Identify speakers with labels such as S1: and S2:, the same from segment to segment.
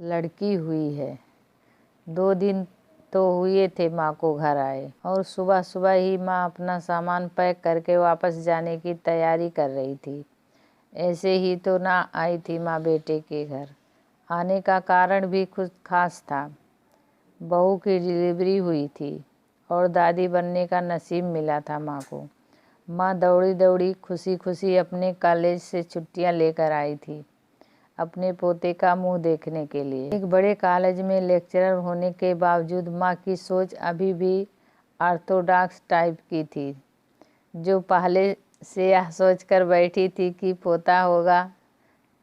S1: लड़की हुई है। 2 दिन तो हुए थे माँ को घर आए और सुबह सुबह ही माँ अपना सामान पैक करके वापस जाने की तैयारी कर रही थी। ऐसे ही तो ना आई थी माँ बेटे के घर। आने का कारण भी कुछ खास था। बहू की डिलीवरी हुई थी और दादी बनने का नसीब मिला था माँ को। माँ दौड़ी दौड़ी खुशी खुशी अपने कॉलेज से छुट्टियाँ लेकर आई थी अपने पोते का मुंह देखने के लिए। एक बड़े कॉलेज में लेक्चरर होने के बावजूद माँ की सोच अभी भी ऑर्थोडॉक्स टाइप की थी, जो पहले से यह सोच कर बैठी थी कि पोता होगा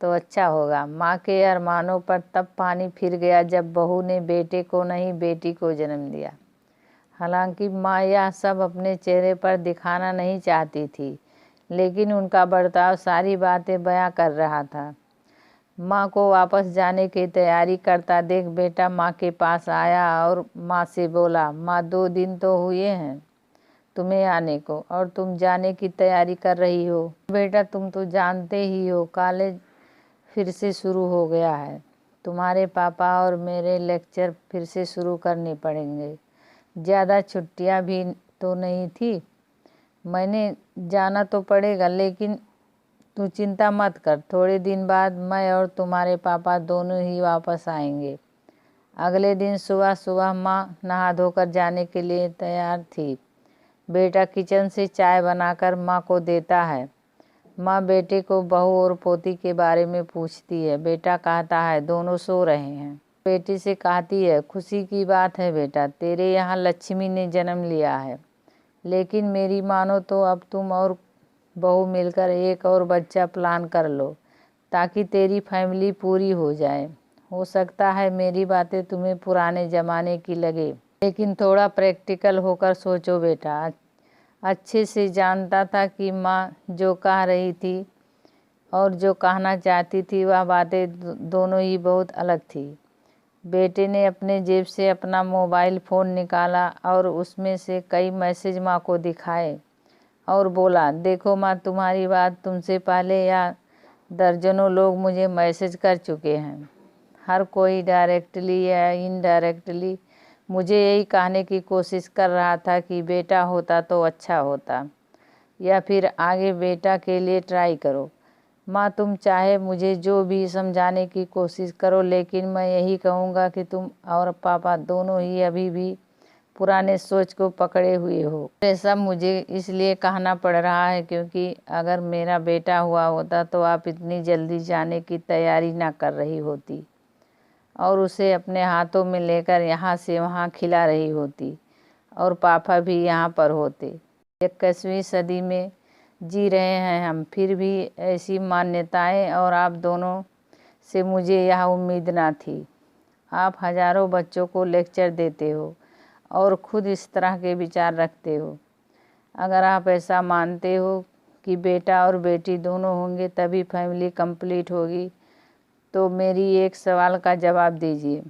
S1: तो अच्छा होगा। माँ के अरमानों पर तब पानी फिर गया जब बहू ने बेटे को नहीं बेटी को जन्म दिया। हालांकि माँ यह सब अपने चेहरे पर दिखाना नहीं चाहती थी, लेकिन उनका बर्ताव सारी बातें बयां कर रहा था। माँ को वापस जाने की तैयारी करता देख बेटा माँ के पास आया और माँ से बोला, माँ 2 दिन तो हुए हैं तुम्हें आने को और तुम जाने की तैयारी कर रही हो। बेटा तुम तो जानते ही हो कॉलेज फिर से शुरू हो गया है। तुम्हारे पापा और मेरे लेक्चर फिर से शुरू करने पड़ेंगे। ज़्यादा छुट्टियाँ भी तो नहीं थी। मैंने जाना तो पड़ेगा, लेकिन तू चिंता मत कर, थोड़े दिन बाद मैं और तुम्हारे पापा दोनों ही वापस आएंगे। अगले दिन सुबह सुबह माँ नहा धोकर जाने के लिए तैयार थी। बेटा किचन से चाय बनाकर माँ को देता है। माँ बेटे को बहू और पोती के बारे में पूछती है। बेटा कहता है दोनों सो रहे हैं। बेटी से कहती है, खुशी की बात है बेटा, तेरे यहाँ लक्ष्मी ने जन्म लिया है, लेकिन मेरी मानो तो अब तुम और बहू मिलकर एक और बच्चा प्लान कर लो ताकि तेरी फैमिली पूरी हो जाए। हो सकता है मेरी बातें तुम्हें पुराने ज़माने की लगे, लेकिन थोड़ा प्रैक्टिकल होकर सोचो बेटा। अच्छे से जानता था कि माँ जो कह रही थी और जो कहना चाहती थी वह बातें दोनों ही बहुत अलग थी। बेटे ने अपने जेब से अपना मोबाइल फ़ोन निकाला और उसमें से कई मैसेज माँ को दिखाए और बोला, देखो माँ, तुम्हारी बात तुमसे पहले या दर्जनों लोग मुझे मैसेज कर चुके हैं। हर कोई डायरेक्टली या इनडायरेक्टली मुझे यही कहने की कोशिश कर रहा था कि बेटा होता तो अच्छा होता, या फिर आगे बेटा के लिए ट्राई करो। माँ तुम चाहे मुझे जो भी समझाने की कोशिश करो, लेकिन मैं यही कहूँगा कि तुम और पापा दोनों ही अभी भी पुराने सोच को पकड़े हुए हो। ऐसा मुझे इसलिए कहना पड़ रहा है क्योंकि अगर मेरा बेटा हुआ होता तो आप इतनी जल्दी जाने की तैयारी ना कर रही होती और उसे अपने हाथों में लेकर यहाँ से वहाँ खिला रही होती और पापा भी यहाँ पर होते। 21वीं सदी में जी रहे हैं हम, फिर भी ऐसी मान्यताएं और आप दोनों से मुझे यह उम्मीद ना थी। आप हजारों बच्चों को लेक्चर देते हो और खुद इस तरह के विचार रखते हो। अगर आप ऐसा मानते हो कि बेटा और बेटी दोनों होंगे तभी फैमिली कंप्लीट होगी, तो मेरी एक सवाल का जवाब दीजिए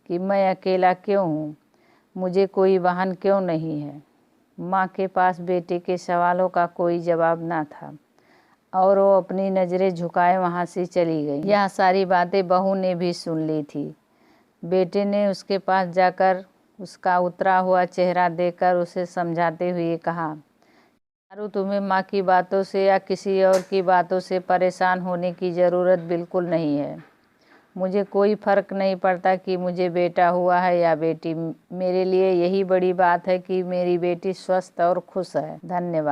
S1: कि मैं अकेला क्यों हूँ, मुझे कोई बहन क्यों नहीं है। माँ के पास बेटे के सवालों का कोई जवाब ना था और वो अपनी नज़रें झुकाए वहाँ से चली गई। यह सारी बातें बहू ने भी सुन ली थी। बेटे ने उसके पास जाकर उसका उतरा हुआ चेहरा देखकर उसे समझाते हुए कहा, चारू, तुम्हें माँ की बातों से या किसी और की बातों से परेशान होने की ज़रूरत बिल्कुल नहीं है। मुझे कोई फ़र्क नहीं पड़ता कि मुझे बेटा हुआ है या बेटी। मेरे लिए यही बड़ी बात है कि मेरी बेटी स्वस्थ और खुश है। धन्यवाद।